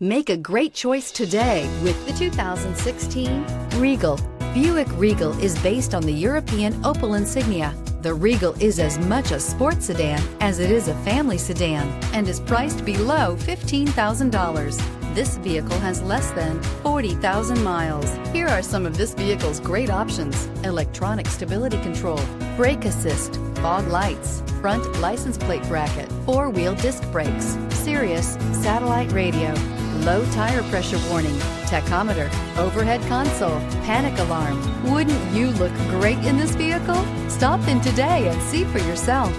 Make a great choice today with the 2016 Regal. Buick Regal is based on the European Opel Insignia. The Regal is as much a sports sedan as it is a family sedan and is priced below $15,000. This vehicle has less than 40,000 miles. Here are some of this vehicle's great options: electronic stability control, brake assist, fog lights, front license plate bracket, four-wheel disc brakes, Sirius satellite radio, low tire pressure warning, tachometer, overhead console, panic alarm. Wouldn't you look great in this vehicle? Stop in today and see for yourself.